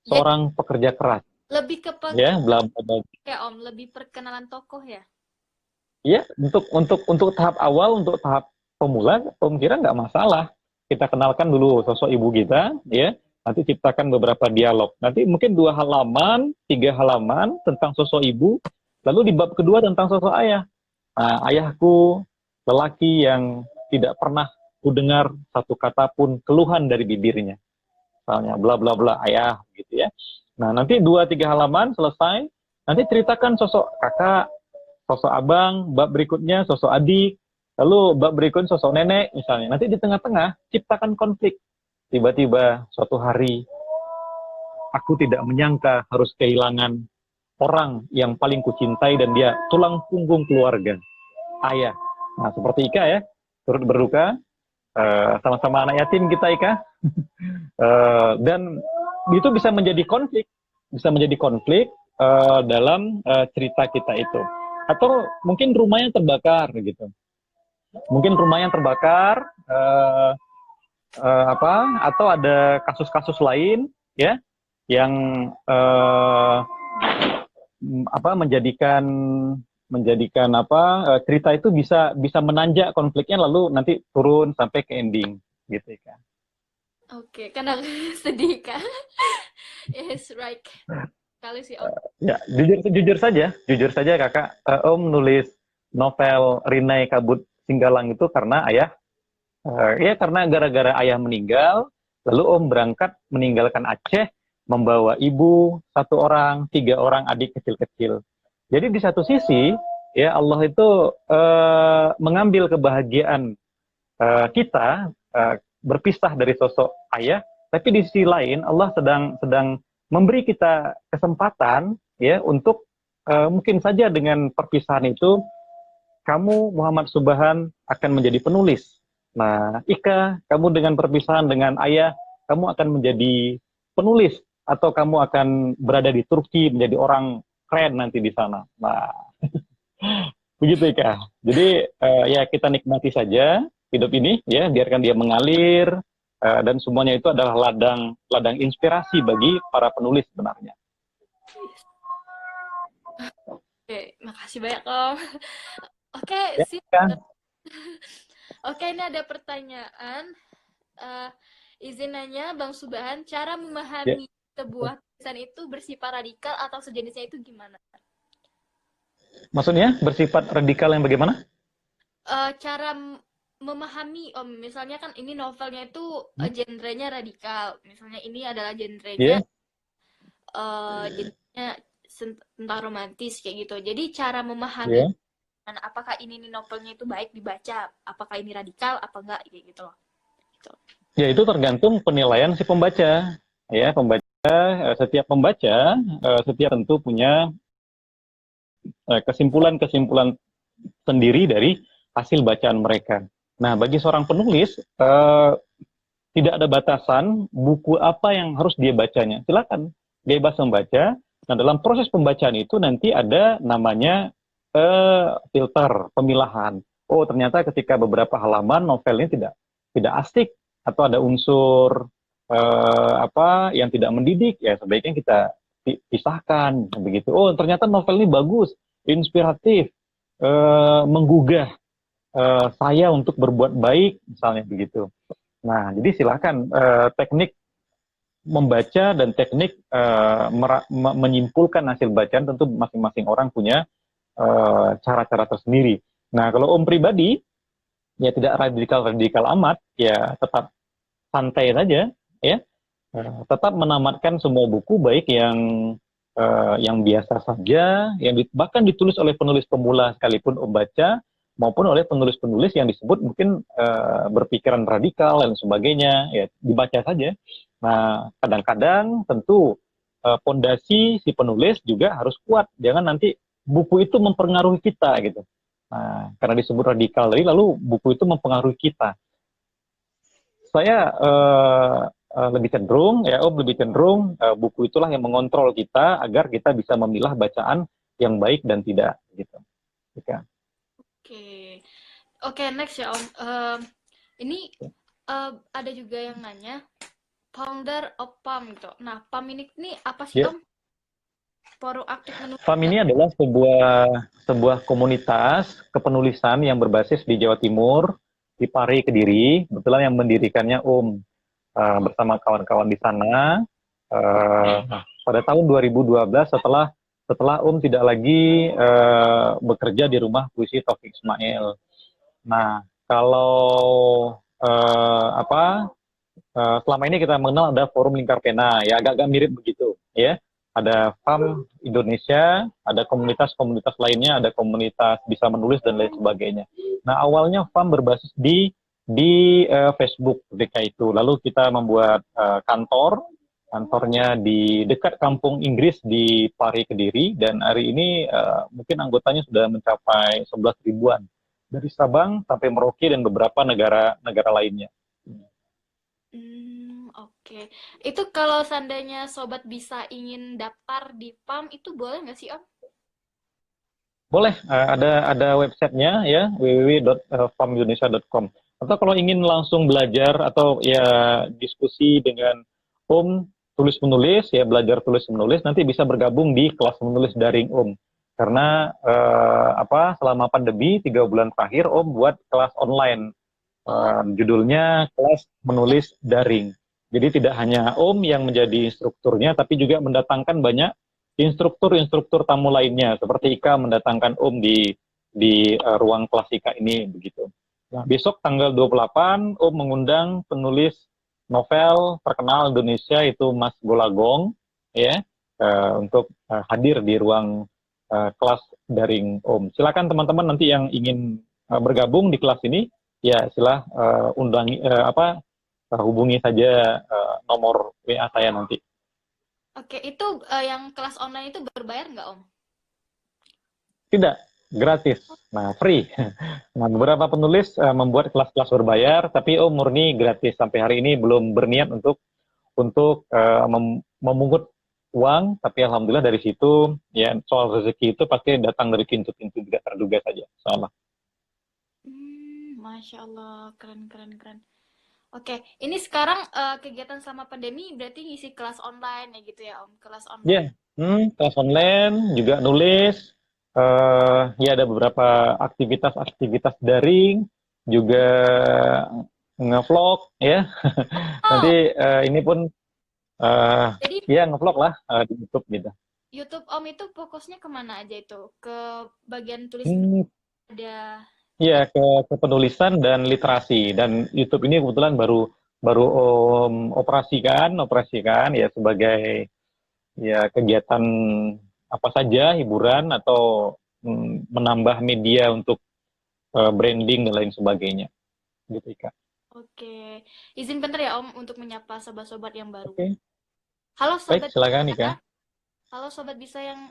jadi seorang pekerja keras, lebih ke ya, bla bla bla. ya Om, lebih perkenalan tokoh ya. Ya, untuk tahap awal, untuk tahap pemula, Om kira nggak masalah. Kita kenalkan dulu sosok ibu kita, ya. Nanti ciptakan beberapa dialog. Nanti mungkin 2 halaman, 3 halaman tentang sosok ibu. Lalu di bab kedua tentang sosok ayah. Nah, ayahku lelaki yang tidak pernah kudengar satu kata pun keluhan dari bibirnya. Misalnya bla bla bla ayah gitu ya. Nah, nanti 2-3 halaman selesai. Nanti ceritakan sosok kakak, sosok abang, bab berikutnya sosok adik, lalu bab berikutnya sosok nenek misalnya. Nanti di tengah-tengah ciptakan konflik. Tiba-tiba suatu hari aku tidak menyangka harus kehilangan orang yang paling kucintai dan dia tulang punggung keluarga, ayah. Nah, seperti Ika ya, turut berduka, sama-sama anak yatim kita Ika. Dan itu bisa menjadi konflik, dalam cerita kita itu. Atau mungkin rumahnya terbakar gitu. Mungkin rumahnya terbakar, atau ada kasus-kasus lain ya yang menjadikan menjadikan cerita itu bisa bisa menanjak konfliknya lalu nanti turun sampai ke ending gitu kan. Oke, karena sedih kan? Yes, right. Kali sih Om. Ya, jujur saja kakak, Om nulis novel Rinai Kabut Singgalang itu karena ayah, ya karena gara-gara ayah meninggal, lalu Om berangkat meninggalkan Aceh, membawa ibu satu orang, tiga orang adik kecil-kecil. Jadi di satu sisi, ya Allah itu mengambil kebahagiaan kita berpisah dari sosok ayah, tapi di sisi lain Allah sedang sedang memberi kita kesempatan ya untuk mungkin saja dengan perpisahan itu kamu Muhammad Subhan akan menjadi penulis. Nah, Ika, kamu dengan perpisahan dengan ayah, kamu akan menjadi penulis atau kamu akan berada di Turki menjadi orang keren nanti di sana. Nah, begitu Ika. Jadi ya kita nikmati saja hidup ini ya, biarkan dia mengalir dan semuanya itu adalah ladang ladang inspirasi bagi para penulis sebenarnya. Oke, makasih banyak Om. Oke, Ya, sip. Ika. Oke, ini ada pertanyaan. Eh, izin nanya, Bang Subhan, cara Ya. memahami sebuah tulisan itu bersifat radikal atau sejenisnya itu gimana? Maksudnya bersifat radikal yang bagaimana? Cara memahami, Om, misalnya kan ini novelnya itu genrenya radikal. Misalnya ini adalah genrenya Ya, genrenya tentang romantis kayak gitu. Jadi cara memahami ya. apakah ini nih novelnya itu baik dibaca, apakah ini radikal apa enggak kayak gitu loh. Gitu. Ya itu tergantung penilaian si pembaca. Ya, setiap pembaca setiap tentu punya kesimpulan-kesimpulan sendiri dari hasil bacaan mereka. Nah, bagi seorang penulis tidak ada batasan buku apa yang harus dia bacanya. Silakan bebas membaca. Nah, dalam proses pembacaan itu nanti ada namanya filter, pemilahan. Oh, ternyata ketika beberapa halaman novel ini tidak asik atau ada unsur yang tidak mendidik, ya sebaiknya kita pisahkan begitu. Oh, ternyata novel ini bagus, inspiratif, menggugah saya untuk berbuat baik, misalnya begitu. Nah, jadi silakan teknik membaca dan teknik menyimpulkan hasil bacaan tentu masing-masing orang punya cara-cara tersendiri. Nah, kalau Om pribadi ya tidak radikal-radikal amat, ya tetap santai saja, ya. Tetap menamatkan semua buku baik yang biasa saja, bahkan ditulis oleh penulis pemula sekalipun Om baca, maupun oleh penulis-penulis yang disebut mungkin berpikiran radikal dan sebagainya, ya dibaca saja. Nah, kadang-kadang tentu pondasi si penulis juga harus kuat, jangan nanti buku itu mempengaruhi kita gitu. Nah, karena disebut radikal tadi, lalu buku itu mempengaruhi kita. Saya lebih cenderung, ya Om lebih cenderung buku itulah yang mengontrol kita agar kita bisa memilah bacaan yang baik dan tidak, gitu. Oke. Oke, next ya Om. Ini ada juga yang nanya founder of PAM gitu. Nah, PAM ini apa sih Ya. Om? Forum aktif menulis. FAM ini adalah sebuah komunitas kepenulisan yang berbasis di Jawa Timur, di Pari, Kediri. Kebetulan yang mendirikannya Om bersama kawan-kawan di sana. Pada tahun 2012 setelah Om tidak lagi bekerja di rumah puisi Taufik Ismail. Nah, kalau selama ini kita mengenal ada Forum Lingkar Pena, ya agak-agak mirip begitu, ya. Ada FAM Indonesia, ada komunitas-komunitas lainnya, ada komunitas bisa menulis dan lain sebagainya. Nah, awalnya FAM berbasis di Facebook ketika itu. Lalu kita membuat kantornya di dekat kampung Inggris di Pari, Kediri, dan hari ini mungkin anggotanya sudah mencapai 11 ribuan dari Sabang sampai Merauke dan beberapa negara lainnya. Oke. Itu kalau seandainya sobat bisa ingin daftar di PAM itu boleh nggak sih Om? Boleh, ada websitenya ya, www.famindonesia.com. Atau kalau ingin langsung belajar atau ya diskusi dengan Om tulis menulis, ya belajar tulis menulis, nanti bisa bergabung di kelas menulis daring Om. Karena selama pandemi 3 bulan terakhir Om buat kelas online. Judulnya kelas menulis daring. Jadi tidak hanya Om yang menjadi instrukturnya, tapi juga mendatangkan banyak instruktur tamu lainnya, seperti Ika mendatangkan Om di ruang kelas Ika ini begitu. Nah, besok tanggal 28 Om mengundang penulis novel terkenal Indonesia itu Mas Golagong ya untuk hadir di ruang kelas daring Om. Silakan teman-teman nanti yang ingin bergabung di kelas ini ya hubungi saja nomor WA saya nanti. Oke, itu yang kelas online itu berbayar nggak, Om? Tidak, gratis. Nah, free. Nah, beberapa penulis membuat kelas-kelas berbayar, tapi Om murni gratis. Sampai hari ini belum berniat untuk memungut uang, tapi alhamdulillah dari situ ya soal rezeki itu pasti datang dari pintu-pintu tidak terduga saja. Salah. Masya Allah, keren. Oke, ini sekarang kegiatan selama pandemi berarti ngisi kelas online ya gitu ya, Om? Kelas online. Kelas online juga nulis. Ya ada beberapa aktivitas daring, juga ngevlog ya. Nanti ini pun Jadi ya ngevlog lah di YouTube gitu. YouTube Om itu fokusnya kemana aja itu? Ke bagian tulis Hmm, ada. Iya ke penulisan dan literasi, dan YouTube ini kebetulan baru baru Om operasikan ya sebagai ya kegiatan apa saja, hiburan atau menambah media untuk branding dan lain sebagainya gitu Ika. Oke, izin bentar ya Om untuk menyapa sobat-sobat yang baru. Oke, Halo baik sobat silakan bisa, Ika. halo sobat bisa yang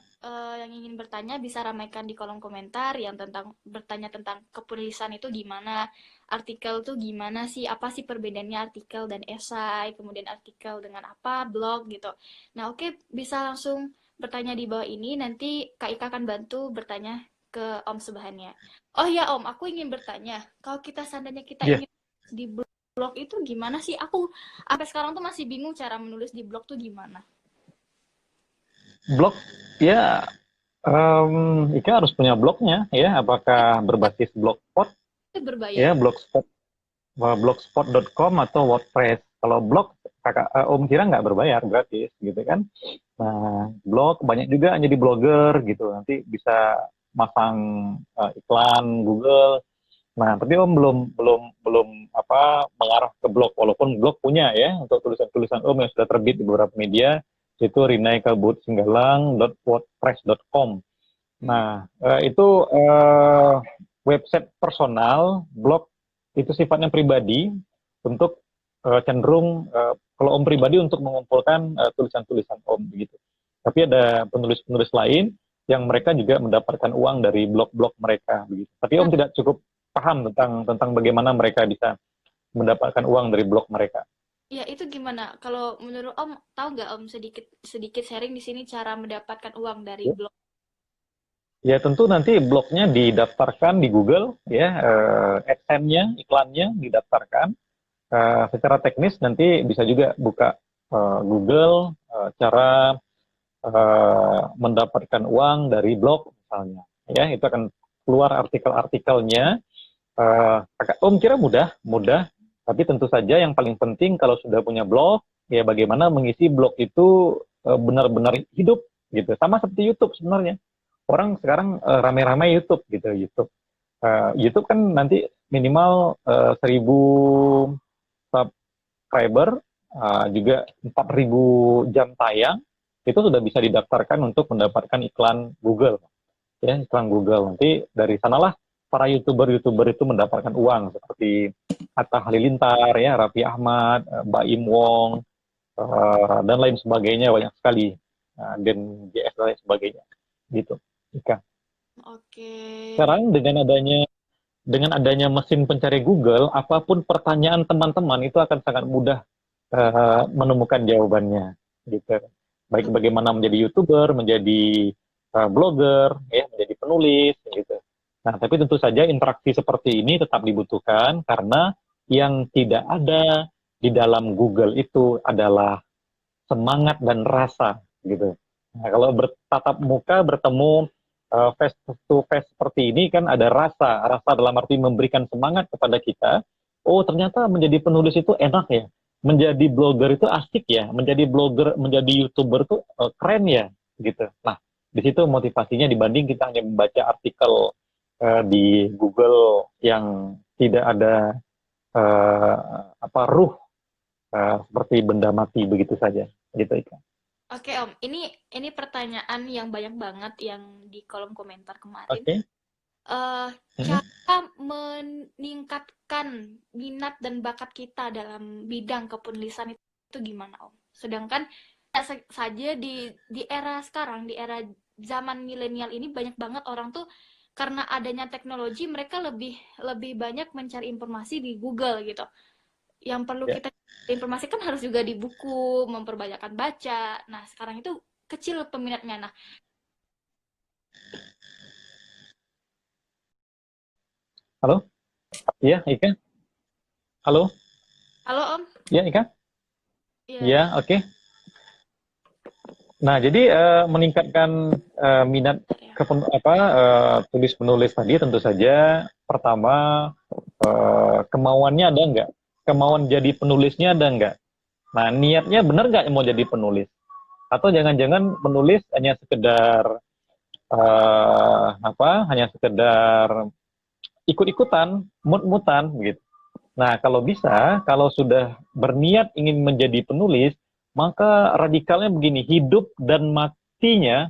ingin bertanya bisa ramaikan di kolom komentar yang bertanya tentang kepenulisan itu gimana, artikel tuh gimana sih, apa sih perbedaannya artikel dan esai, kemudian artikel dengan apa, blog gitu. Nah oke, bisa langsung bertanya di bawah ini, nanti Kak Ika akan bantu bertanya ke Om Subhannya. Oh ya Om, aku ingin bertanya, kalau seandainya kita Iya, ingin di blog itu gimana sih? Aku sampai sekarang tuh masih bingung cara menulis di blog tuh gimana. blog ya Ika harus punya blognya ya, apakah berbasis blogspot Itu ya, berbayar. blogspot.com atau WordPress. Kalau blog Om kira nggak berbayar, gratis gitu kan. Nah, blog banyak juga yang jadi blogger gitu. Nanti bisa masang iklan Google. Nah, tapi Om belum belum belum mengarah ke blog, walaupun blog punya ya untuk tulisan-tulisan Om yang sudah terbit di beberapa media, itu rinaikabut.singgalang.wordpress.com. Nah, itu website personal, blog itu sifatnya pribadi untuk cenderung kalau Om pribadi untuk mengumpulkan tulisan-tulisan Om begitu. Tapi ada penulis-penulis lain yang mereka juga mendapatkan uang dari blog-blog mereka begitu. Tapi Om tidak cukup paham tentang bagaimana mereka bisa mendapatkan uang dari blog mereka. Ya, itu gimana? Kalau menurut Om, tahu nggak Om sedikit sedikit sharing di sini cara mendapatkan uang dari Ya, blog? ya tentu nanti blognya didaftarkan di Google ya, AdSense-nya, iklannya didaftarkan. Secara teknis nanti bisa juga buka Google cara mendapatkan uang dari blog misalnya. Ya, itu akan keluar artikel-artikelnya. Om kira mudah, tapi tentu saja yang paling penting kalau sudah punya blog, ya bagaimana mengisi blog itu benar-benar hidup gitu. Sama seperti YouTube sebenarnya. Orang sekarang ramai-ramai YouTube gitu, YouTube. YouTube kan nanti minimal 1.000 subscriber, juga 4.000 jam tayang, itu sudah bisa didaftarkan untuk mendapatkan iklan Google. Ya, iklan Google. Nanti dari sanalah para YouTuber itu mendapatkan uang, seperti Atta Halilintar, ya, Raffi Ahmad, Mbak Im Wong, dan lain sebagainya, banyak sekali. Dan JS dan lain sebagainya. Gitu. Ika. Oke. Sekarang dengan adanya mesin pencari Google, apapun pertanyaan teman-teman itu akan sangat mudah menemukan jawabannya, gitu. Baik bagaimana menjadi YouTuber, menjadi blogger, ya, menjadi penulis, gitu. Nah, tapi tentu saja interaksi seperti ini tetap dibutuhkan karena yang tidak ada di dalam Google itu adalah semangat dan rasa, gitu. Nah, kalau bertatap muka, bertemu face to face seperti ini kan ada rasa dalam arti memberikan semangat kepada kita. Oh, ternyata menjadi penulis itu enak ya. Menjadi blogger itu asik ya. Menjadi blogger, menjadi YouTuber itu keren ya, gitu. Nah, di situ motivasinya dibanding kita hanya membaca artikel di Google yang tidak ada ruh seperti benda mati begitu saja, gitu Ika. Oke Om, ini pertanyaan yang banyak banget yang di kolom komentar kemarin. Oke. Cara meningkatkan minat dan bakat kita dalam bidang kepenulisan itu gimana Om? Sedangkan saja di era sekarang, di era zaman milenial ini banyak banget orang tuh karena adanya teknologi mereka lebih banyak mencari informasi di Google gitu. Yang perlu kita informasikan harus juga di buku, memperbanyakkan baca. Nah, sekarang itu kecil peminatnya. Nah, halo? Iya, Ika? Halo? halo Om? Iya, Ika? Iya. Iya, oke. Nah, jadi meningkatkan minat tulis menulis tadi tentu saja pertama kemauannya ada nggak? Kemauan jadi penulisnya ada nggak? Nah, niatnya benar nggak mau jadi penulis? Atau jangan-jangan penulis hanya sekedar hanya sekedar ikut-ikutan, mut-mutan begitu. Nah, kalau bisa, kalau sudah berniat ingin menjadi penulis, maka radikalnya begini, hidup dan matinya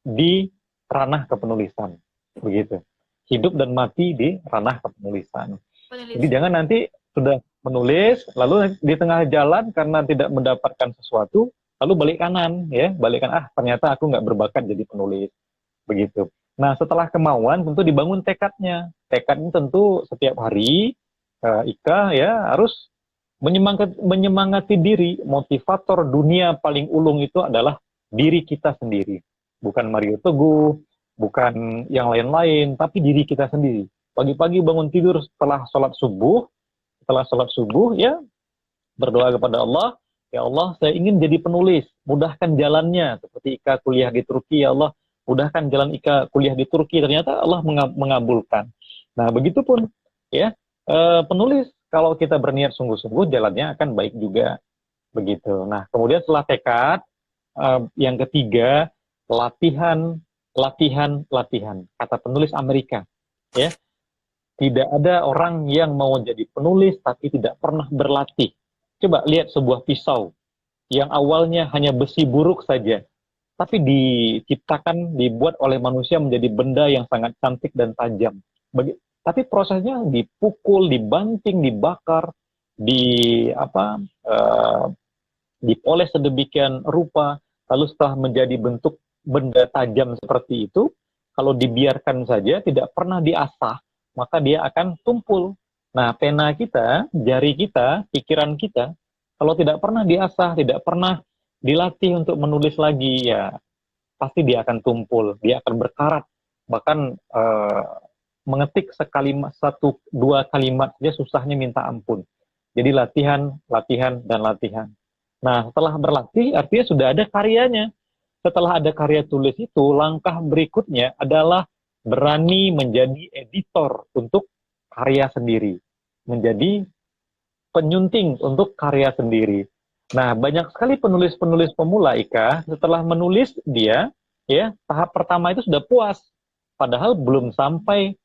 di ranah kepenulisan, begitu. Hidup dan mati di ranah kepenulisan. Jadi jangan nanti sudah menulis, lalu di tengah jalan karena tidak mendapatkan sesuatu, lalu balik kanan, ya, balik kanan, ternyata aku nggak berbakat jadi penulis, begitu. Nah, setelah kemauan tentu dibangun tekadnya. Tekad ini tentu setiap hari Ika ya harus menyemangati diri. Motivator dunia paling ulung itu adalah diri kita sendiri. Bukan Mario Teguh, bukan yang lain-lain, tapi diri kita sendiri. Pagi-pagi bangun tidur setelah sholat subuh ya berdoa kepada Allah, ya Allah saya ingin jadi penulis, mudahkan jalannya. Seperti Ika kuliah di Turki, ya Allah mudahkan jalan Ika kuliah di Turki. Ternyata Allah mengabulkan. Nah, begitupun ya penulis, kalau kita berniat sungguh-sungguh jalannya akan baik juga, begitu. Nah, kemudian setelah tekad, yang ketiga latihan. Kata penulis Amerika, ya, tidak ada orang yang mau jadi penulis tapi tidak pernah berlatih. Coba lihat sebuah pisau yang awalnya hanya besi buruk saja, tapi dibuat oleh manusia menjadi benda yang sangat cantik dan tajam. Tapi prosesnya dipukul, dibanting, dibakar, dipoles sedemikian rupa, lalu setelah menjadi bentuk benda tajam seperti itu, kalau dibiarkan saja, tidak pernah diasah, maka dia akan tumpul. Nah, pena kita, jari kita, pikiran kita, kalau tidak pernah diasah, tidak pernah dilatih untuk menulis lagi, ya pasti dia akan tumpul, dia akan berkarat. Bahkan mengetik satu dua kalimat saja susahnya minta ampun. Jadi latihan, dan latihan. Nah, setelah berlatih, artinya sudah ada karyanya. Setelah ada karya tulis itu, langkah berikutnya adalah berani menjadi editor untuk karya sendiri. Menjadi penyunting untuk karya sendiri. Nah, banyak sekali penulis-penulis pemula, Ika, setelah menulis dia, ya, tahap pertama itu sudah puas. Padahal belum sampai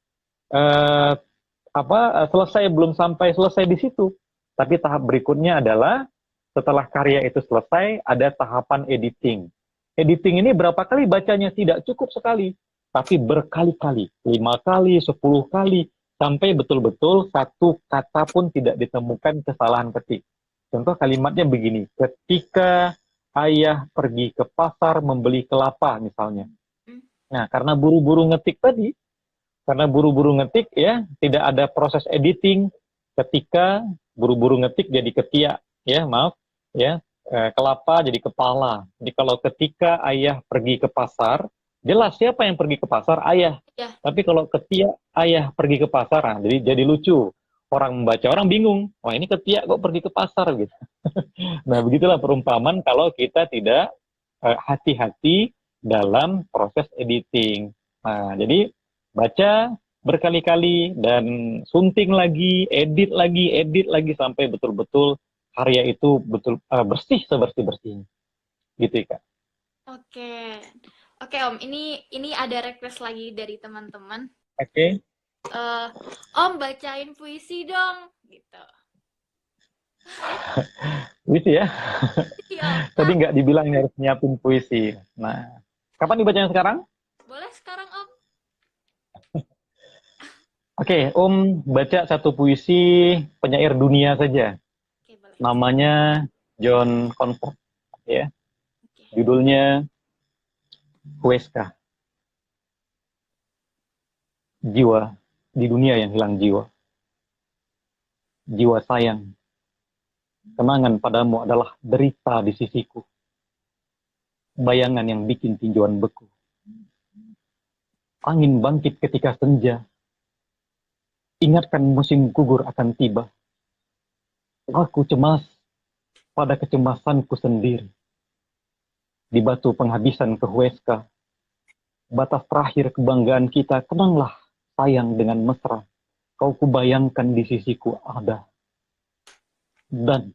selesai di situ. Tapi tahap berikutnya adalah setelah karya itu selesai, ada tahapan editing. Editing ini berapa kali bacanya? Tidak cukup sekali, tapi berkali-kali, 5 kali, 10 kali, sampai betul-betul satu kata pun tidak ditemukan kesalahan ketik. Contoh kalimatnya begini, ketika ayah pergi ke pasar membeli kelapa misalnya. Nah, karena buru-buru ngetik tadi, ya, tidak ada proses editing, ketika buru-buru ngetik jadi ketiak, ya, maaf, ya, kelapa jadi kepala. Jadi kalau ketika ayah pergi ke pasar, jelas siapa yang pergi ke pasar? Ayah. Ya. Tapi kalau ketiak ayah pergi ke pasar, nah, jadi lucu. Orang membaca, orang bingung. Wah, ini ketiak kok pergi ke pasar gitu. Nah, begitulah perumpamaan kalau kita tidak hati-hati dalam proses editing. Nah, jadi baca berkali-kali dan sunting lagi, edit lagi sampai betul-betul karya itu betul bersih sebersih-bersihnya. Gitu ya, Kak. Oke. Oke, Om. Ini ada request lagi dari teman-teman. Oke. Om bacain puisi dong, gitu. Puisi ya. Iya, Tadi nggak dibilang harus nyiapin puisi. Nah, kapan dibacanya sekarang? boleh sekarang Om? Oke, Om baca satu puisi penyair dunia saja. Oke, boleh. Namanya John Comfort, ya. Oke. Judulnya Huesca. Jiwa di dunia yang hilang jiwa. Jiwa sayang. Kenangan padamu adalah derita di sisiku. Bayangan yang bikin tinjauan beku. Angin bangkit ketika senja. Ingatkan musim gugur akan tiba. Aku cemas pada kecemasanku sendiri. Di batu penghabisan ke Huesca. Batas terakhir kebanggaan kita, tenanglah sayang dengan mesra. Kau kubayangkan di sisiku ada. Dan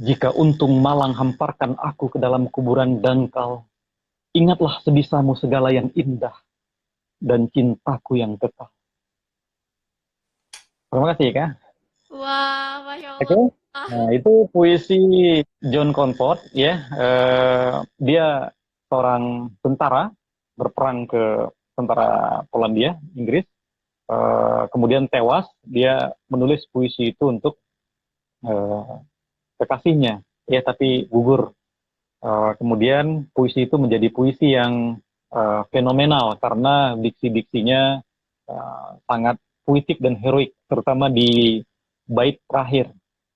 jika untung malang hamparkan aku ke dalam kuburan dangkal, ingatlah sebisamu segala yang indah dan cintaku yang kekal. Terima kasih, Kak. Wah, Masya Oke. Allah. Nah, itu puisi John Comfort, ya. Dia seorang tentara berperang ke tentara Polandia, Inggris. Kemudian tewas. Dia menulis puisi itu untuk kekasihnya, ya, tapi gugur. Kemudian puisi itu menjadi puisi yang fenomenal karena diksi-diksinya sangat puitik dan heroik, terutama di bait terakhir.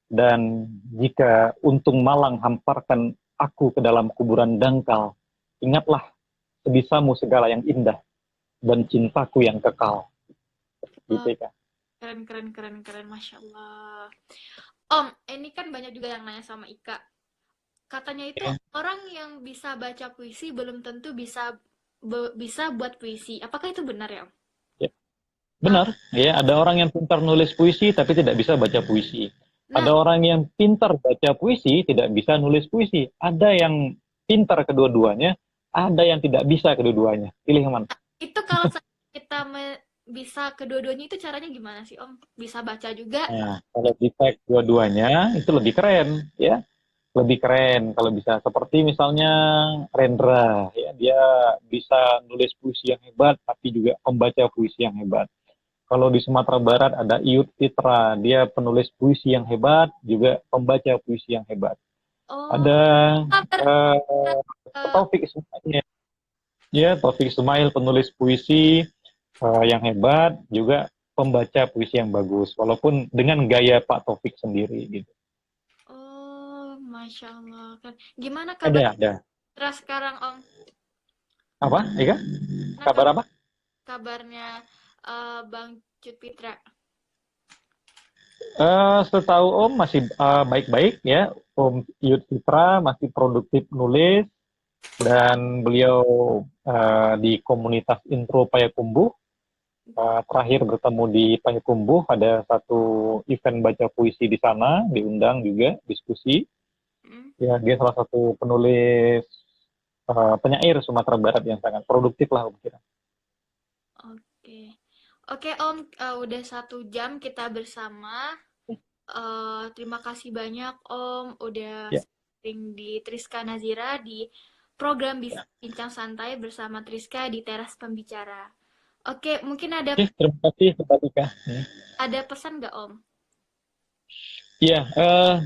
Dan jika untung malang hamparkan aku ke dalam kuburan dangkal, ingatlah sebisamu segala yang indah dan cintaku yang kekal. Gitu, Kak. Keren, Masya Allah. Om, ini kan banyak juga yang nanya sama Ika. Katanya itu orang yang bisa baca puisi belum tentu bisa buat puisi. Apakah itu benar ya, Om? Ya, benar, ya. Ada orang yang pintar nulis puisi tapi tidak bisa baca puisi. Ada Nah, orang yang pintar baca puisi tidak bisa nulis puisi. Ada yang pintar kedua-duanya, ada yang tidak bisa kedua-duanya. Pilih yang mana? itu kalau kita bisa kedua-duanya itu caranya gimana sih, Om? Bisa baca juga? Nah, kalau bisa dua-duanya itu lebih keren, ya. Lebih keren kalau bisa seperti misalnya Rendra, ya, dia bisa nulis puisi yang hebat tapi juga pembaca puisi yang hebat. Kalau di Sumatera Barat ada Iyut Fitra, dia penulis puisi yang hebat juga pembaca puisi yang hebat. Oh, Ada kabar. Taufik Ismail, ya, Taufik Ismail penulis puisi yang hebat juga pembaca puisi yang bagus walaupun dengan gaya Pak Taufik sendiri gitu. Oh, Masya Allah. Gimana kabar Ada. Citra sekarang, Om? Apa, Eka? Nah, Kabar apa? kabarnya Bang Cut Fitra. Setahu Om masih baik-baik, ya. Om Iyut Fitra masih produktif nulis dan beliau di komunitas Intro Payakumbuh. Terakhir bertemu di Payakumbuh ada satu event baca puisi di sana, diundang juga diskusi. Hmm. Ya, dia salah satu penulis penyair Sumatera Barat yang sangat produktif lah, Om kira. Oke. Oke, Om, udah 1 jam kita bersama. Terima kasih banyak, Om, udah Ya. sering di Triska Nazira di program Bincang Santai bersama Triska di Teras Pembicara. Oke, mungkin ada Oke, terima kasih, Mbak Tika. ada pesan nggak, Om? Iya,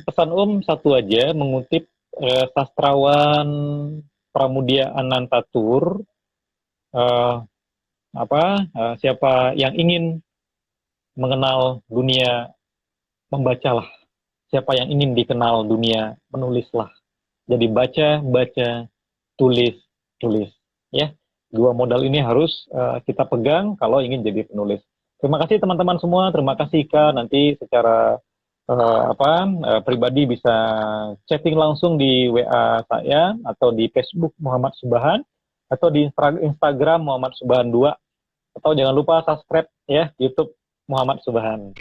pesan Om satu aja, mengutip sastrawan Pramudia Anantatur, eh, siapa yang ingin mengenal dunia, membacalah. Siapa yang ingin dikenal dunia, menulislah. Jadi baca, tulis, tulis. Ya, dua modal ini harus kita pegang kalau ingin jadi penulis. Terima kasih teman-teman semua. Terima kasih Kak. Nanti secara pribadi bisa chatting langsung di WA saya atau di Facebook Muhammad Subahan atau di Instagram Muhammad Subhan 2, atau jangan lupa subscribe ya YouTube Muhammad Subhan.